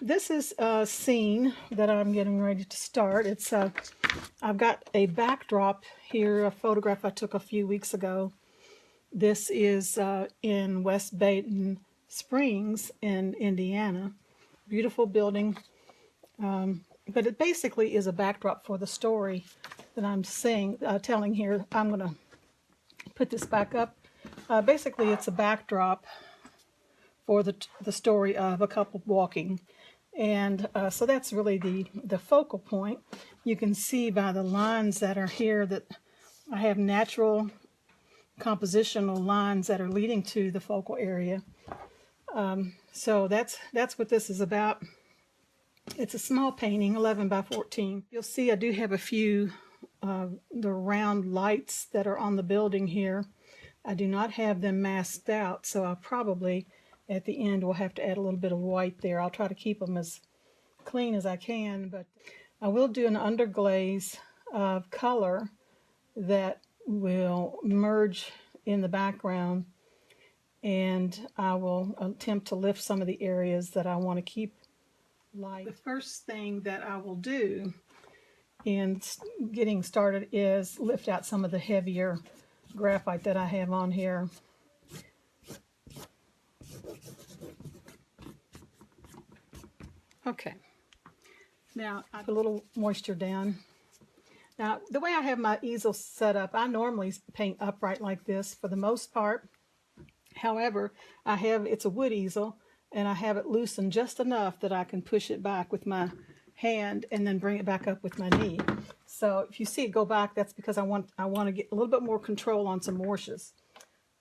This is a scene that I'm getting ready to start. I've got a backdrop here, a photograph I took a few weeks ago. This is in West Baden Springs in Indiana. Beautiful building, but it basically is a backdrop for the story that I'm telling here. I'm going to put this back up. Basically, it's a backdrop for the story of a couple walking. And so that's really the focal point. You can see by the lines that are here that I have natural compositional lines that are leading to the focal area. So that's what this is about. It's a small painting, 11 by 14. You'll see I do have a few the round lights that are on the building here. I do not have them masked out, so I'll probably at the end we'll have to add a little bit of white there. I'll try to keep them as clean as I can, but I will do an underglaze of color that will merge in the background, and I will attempt to lift some of the areas that I want to keep light. The first thing that I will do in getting started is lift out some of the heavier graphite that I have on here. Okay, now I have a little moisture down. Now, the way I have my easel set up, I normally paint upright like this for the most part. However, it's a wood easel, and I have it loosened just enough that I can push it back with my hand and then bring it back up with my knee. So if you see it go back, that's because I want to get a little bit more control on some washes.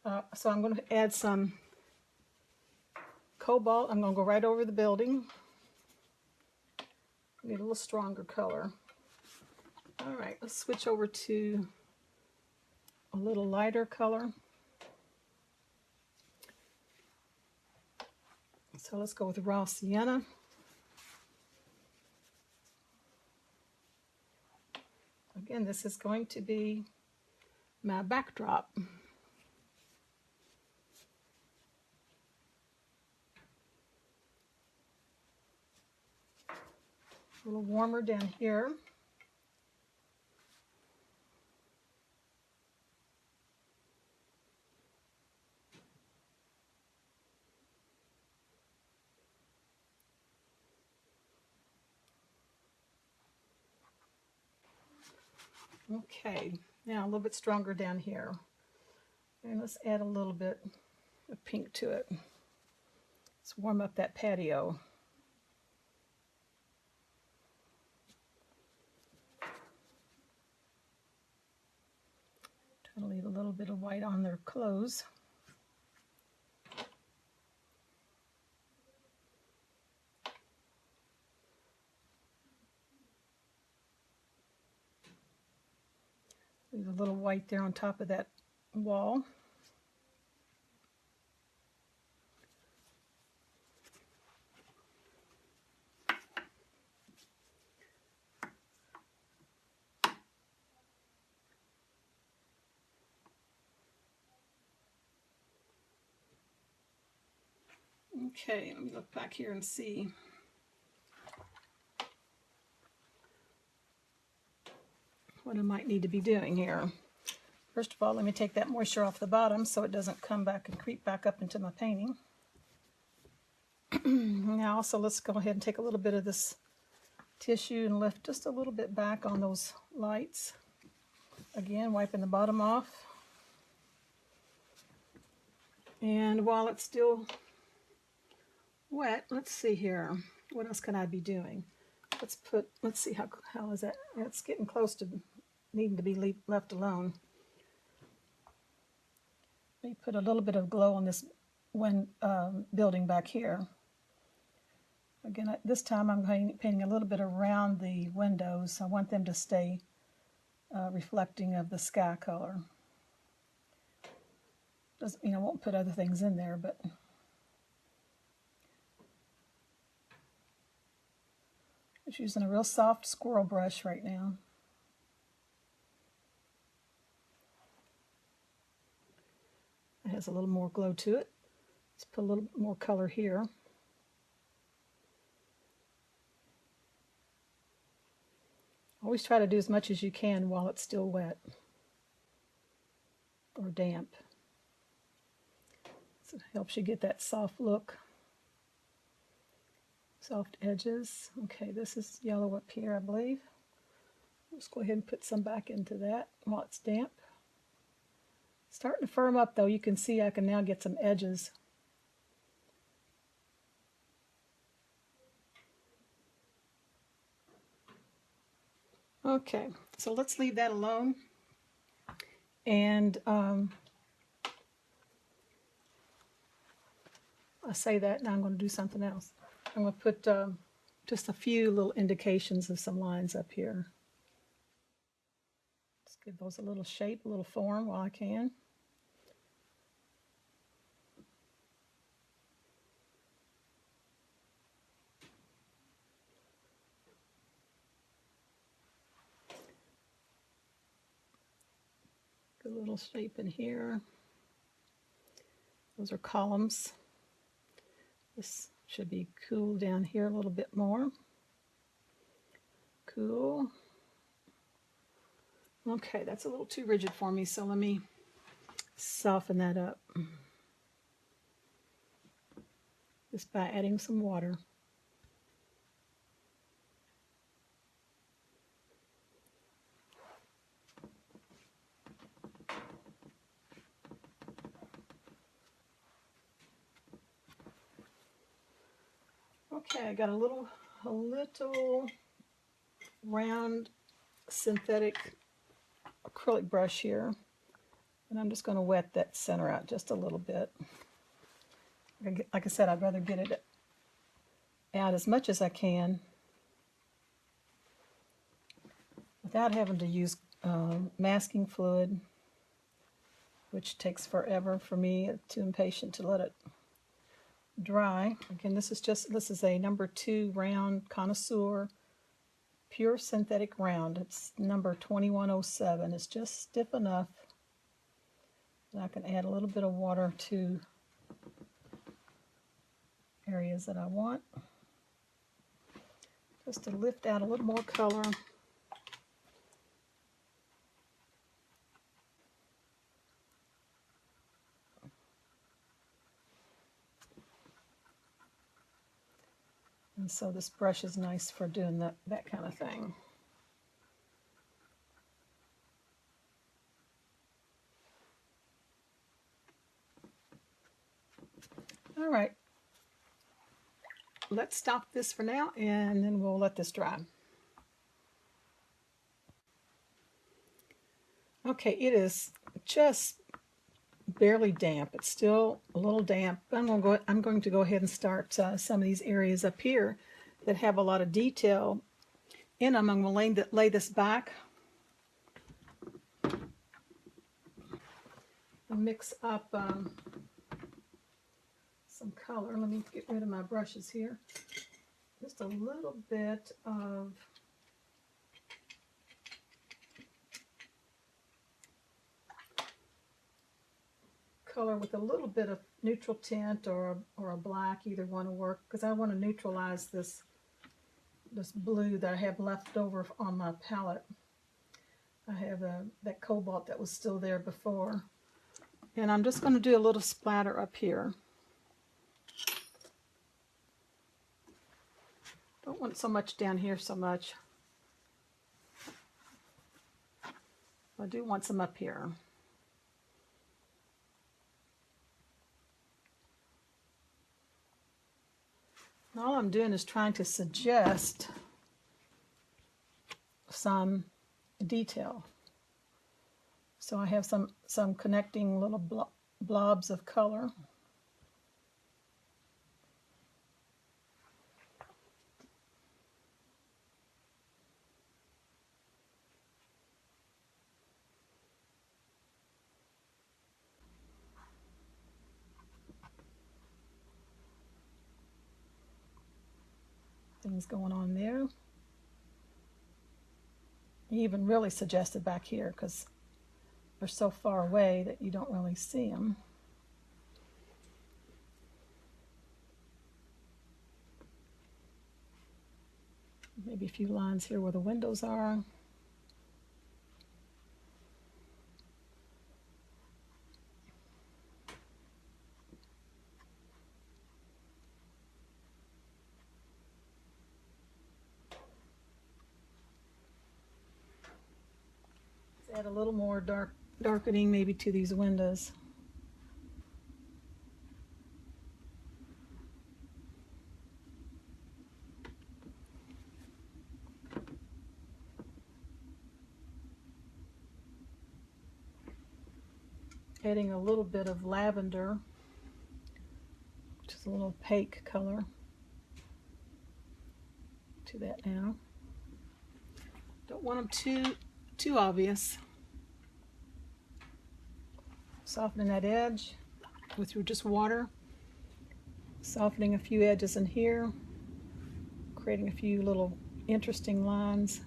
So I'm going to add some cobalt. I'm going to go right over the building. I need a little stronger color. All right, let's switch over to a little lighter color. So let's go with raw sienna. Again, this is going to be my backdrop. A little warmer down here. Okay, now a little bit stronger down here. And let's add a little bit of pink to it. Let's warm up that patio. Try to leave a little bit of white on their clothes. Leave a little white there on top of that wall. Okay, let me look back here and see. What I might need to be doing here. First of all, let me take that moisture off the bottom so it doesn't come back and creep back up into my painting. Now also let's go ahead and take a little bit of this tissue and lift just a little bit back on those lights. Again, wiping the bottom off. And while it's still wet, let's see here. What else can I be doing? Let's see how is that? It's getting close to needing to be left alone. Let me put a little bit of glow on this building back here. Again, this time I'm painting a little bit around the windows. I want them to stay reflecting of the sky color. Doesn't mean I won't put other things in there, but just using a real soft squirrel brush right now. It has a little more glow to it. Let's put a little more color here. Always try to do as much as you can while it's still wet or damp. So it helps you get that soft look, soft edges. Okay, this is yellow up here, I believe. Let's go ahead and put some back into that while it's damp. Starting to firm up though. You can see I can now get some edges. Okay, so let's leave that alone. And I say that, now I'm going to do something else. I'm going to put just a few little indications of some lines up here. Let's give those a little shape, a little form while I can. Get a little shape in here. Those are columns. This should be cool down here a little bit more. Cool. Okay, that's a little too rigid for me, so let me soften that up. Just by adding some water. Okay, I got a little round synthetic acrylic brush here, and I'm just going to wet that center out just a little bit. Like I said, I'd rather get it out as much as I can without having to use masking fluid, which takes forever for me. I'm too impatient to let it dry. Again, this is a number 2 round connoisseur pure synthetic round. It's number 2107. It's just stiff enough that I can add a little bit of water to areas that I want, just to lift out a little more color. And so this brush is nice for doing that kind of thing. All right, let's stop this for now, and then we'll let this dry. Okay, it is just barely damp. It's still a little damp. I'm going to go ahead and start some of these areas up here that have a lot of detail in them. I'm going to lay this back and mix up some color. Let me get rid of my brushes here. Just a little bit of color with a little bit of neutral tint or a black. Either one will work, because I want to neutralize this blue that I have left over on my palette. I have that cobalt that was still there before, and I'm just going to do a little splatter up here. Don't want so much down here so much. I do want some up here. And all I'm doing is trying to suggest some detail. So I have some connecting little blobs of color. Things going on there. Even really suggested back here because they're so far away that you don't really see them. Maybe a few lines here where the windows are. Add a little more darkening maybe to these windows. Adding a little bit of lavender, which is a little opaque color, to that now. Don't want them too obvious. Softening that edge with just water. Softening a few edges in here. Creating a few little interesting lines.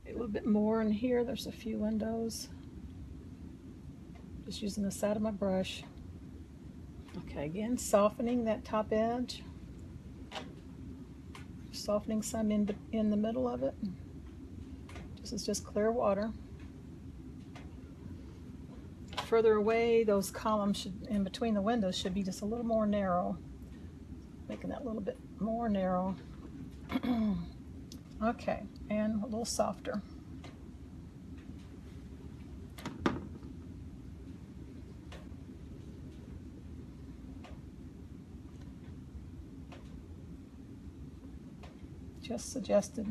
A little bit more in here. There's a few windows. Just using the side of my brush. Okay, again, softening that top edge. Softening some in the middle of it. This is just clear water. Further away, those columns in between the windows should be just a little more narrow. Making that a little bit more narrow. Okay, and a little softer. Just suggested.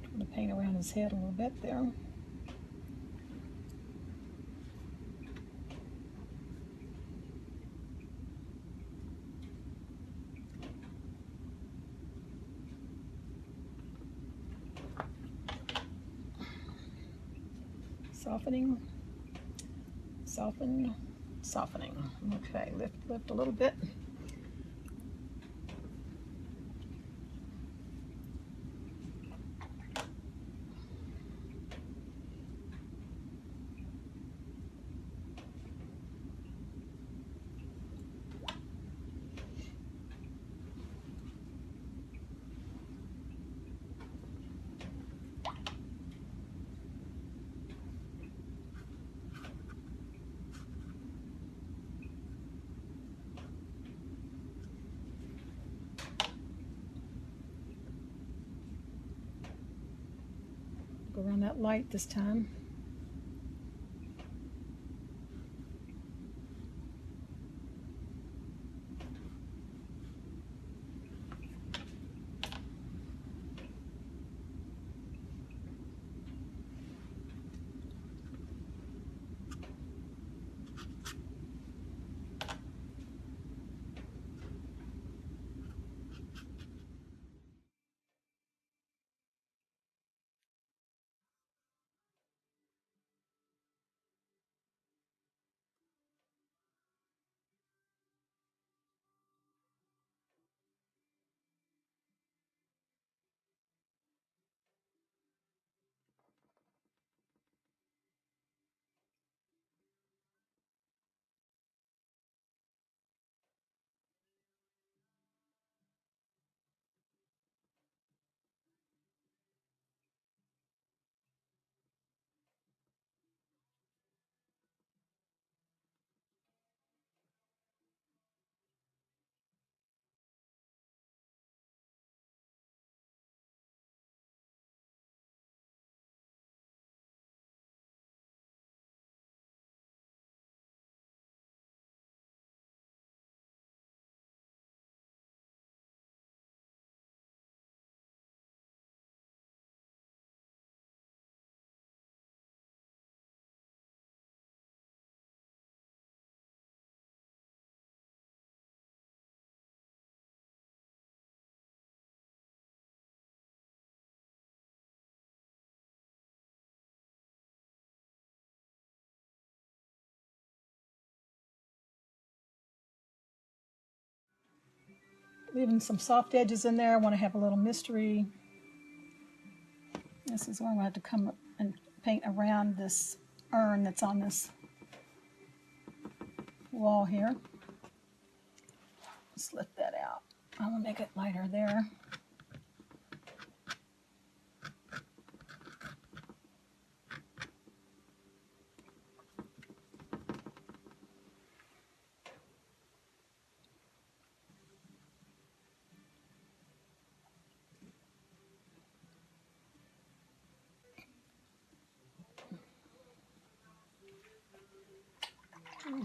I'm going to paint around his head a little bit there. Softening, soften, softening. Okay, lift a little bit. Go around that light this time. Leaving some soft edges in there. I want to have a little mystery. This is where I'm going to have to come up and paint around this urn that's on this wall here. Let's lift that out. I'm going to make it lighter there.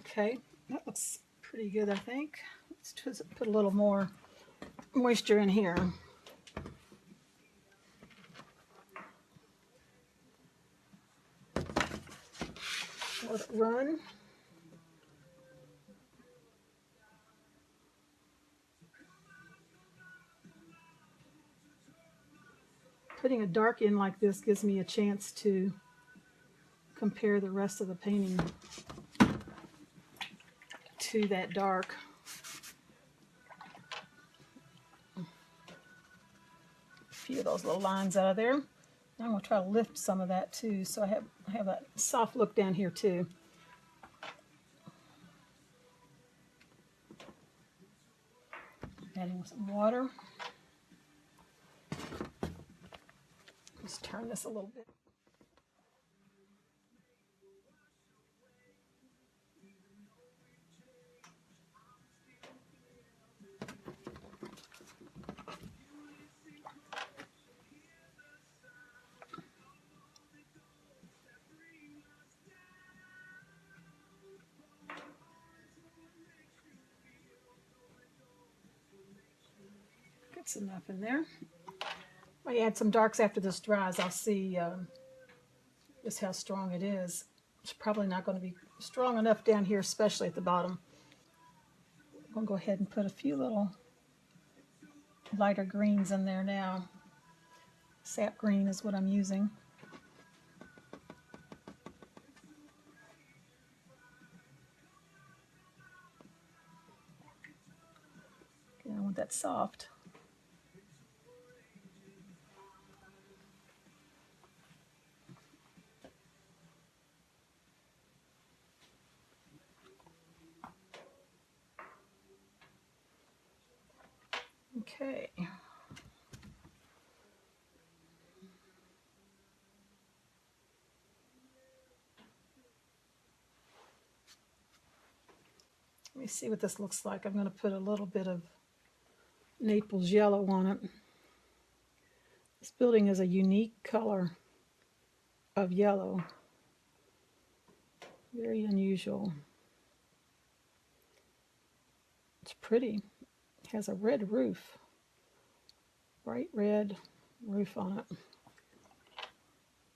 Okay, that looks pretty good, I think. Let's just put a little more moisture in here. Let it run. Putting a dark in like this gives me a chance to compare the rest of the painting to that dark. A few of those little lines out of there. I'm going to try to lift some of that too, so I have that soft look down here too. Adding some water. Just turn this a little bit. Gets enough in there. I add some darks after this dries. I'll see just how strong it is. It's probably not going to be strong enough down here, especially at the bottom. I'm going to go ahead and put a few little lighter greens in there now. Sap green is what I'm using. Okay, I want that soft. Okay. Let me see what this looks like. I'm going to put a little bit of Naples yellow on it. This building is a unique color of yellow. Very unusual. It's pretty. It has a red roof. Bright red roof on it.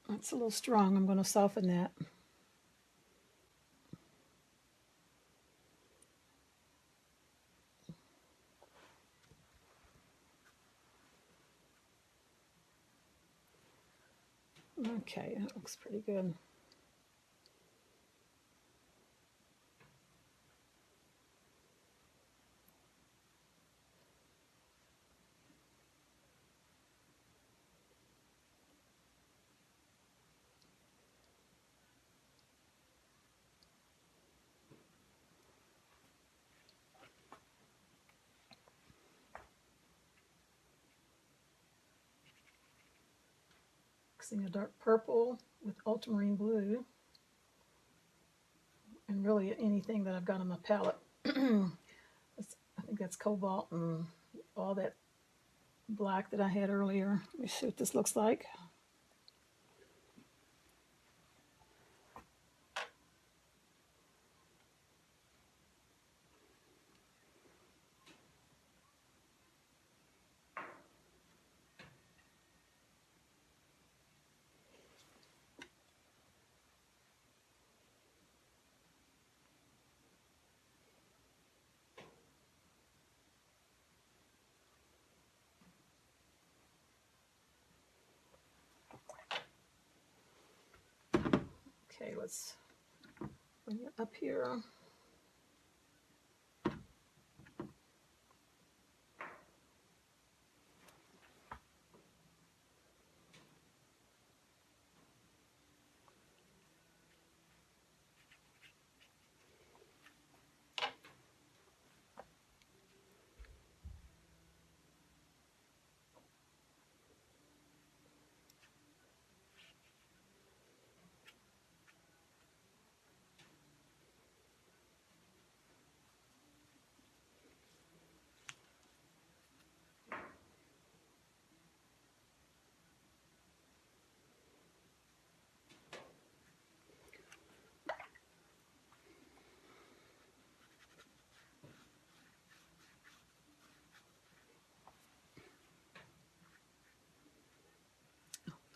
That's a little strong. I'm going to soften that. Okay, that looks pretty good. Mixing a dark purple with ultramarine blue, and really anything that I've got on my palette. I think that's cobalt and all that black that I had earlier. Let me see what this looks like. Okay, let's bring it up here.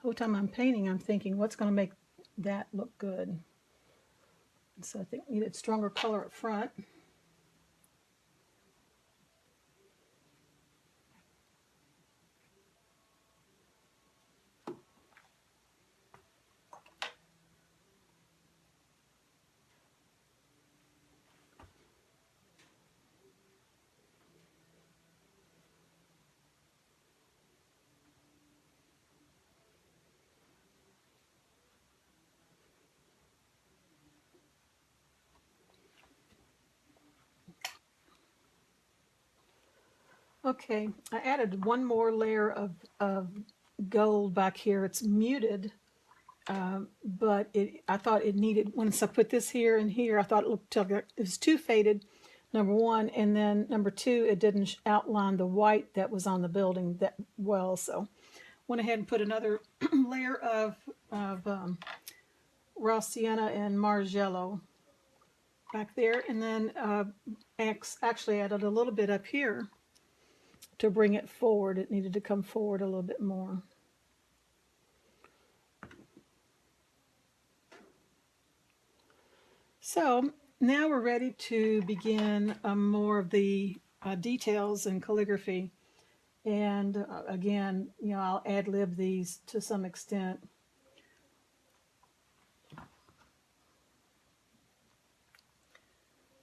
whole time I'm painting, I'm thinking, what's going to make that look good? So I think I needed stronger color up front. Okay, I added one more layer of gold back here. It's muted, but I thought it needed, once I put this here and here, I thought it looked like it was too faded, number one, and then number two, it didn't outline the white that was on the building that well, so went ahead and put another layer of raw sienna and Margello back there, and then actually added a little bit up here to bring it forward. It needed to come forward a little bit more. So now we're ready to begin more of the details and calligraphy. And again, you know, I'll ad-lib these to some extent.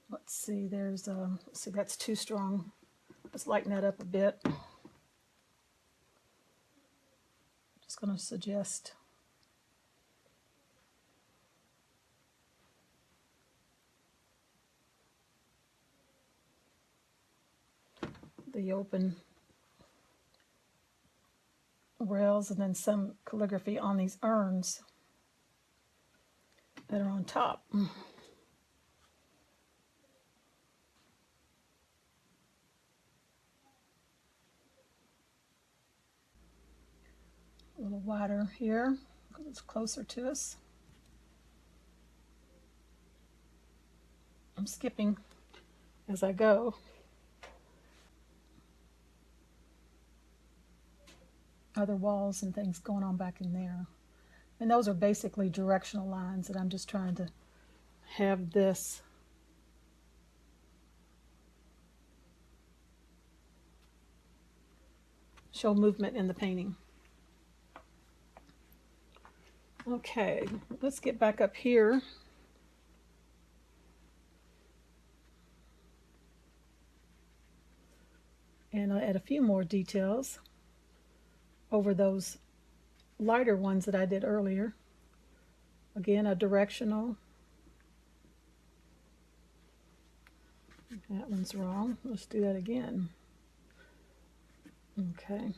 Let's see, let's see, that's too strong. Let's lighten that up a bit. Just going to suggest the open rails and then some calligraphy on these urns that are on top. A little wider here because it's closer to us. I'm skipping as I go. Other walls and things going on back in there. And those are basically directional lines that I'm just trying to have this show movement in the painting. Okay, let's get back up here. And I'll add a few more details over those lighter ones that I did earlier. Again, a directional. That one's wrong. Let's do that again. Okay.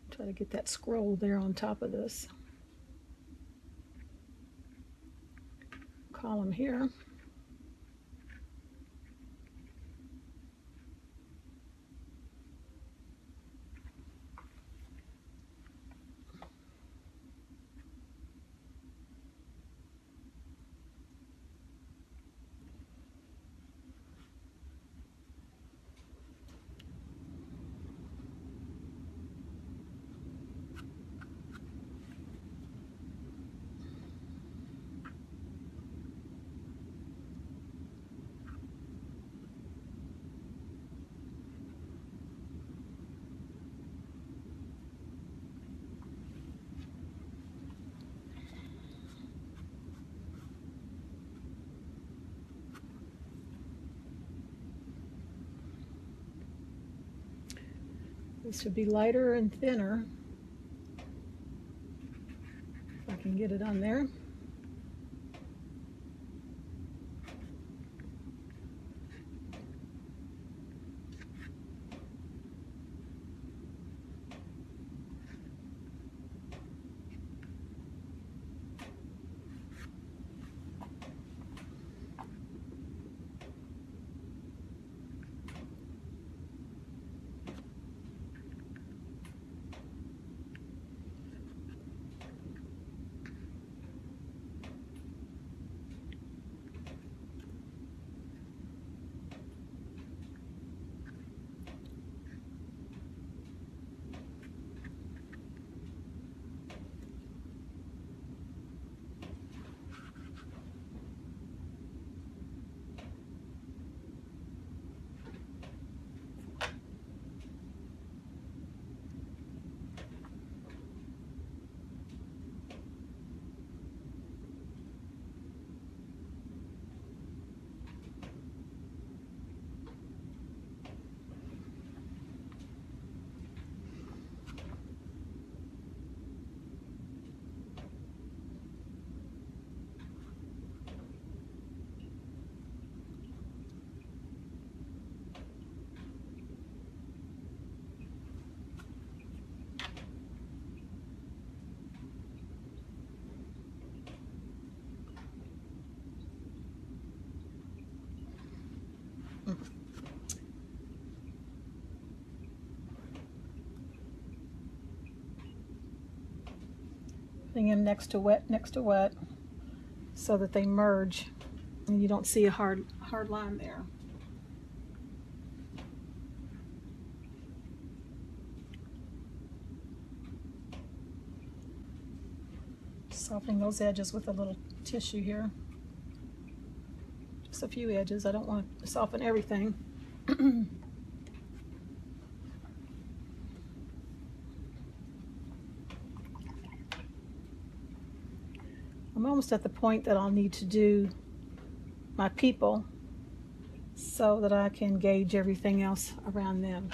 Try to get that scroll there on top of this column here. This should be lighter and thinner. If I can get it on there. softening them next to wet, so that they merge and you don't see a hard line there. Softening those edges with a little tissue here. Just a few edges. I don't want to soften everything. I'm almost at the point that I'll need to do my people so that I can gauge everything else around them.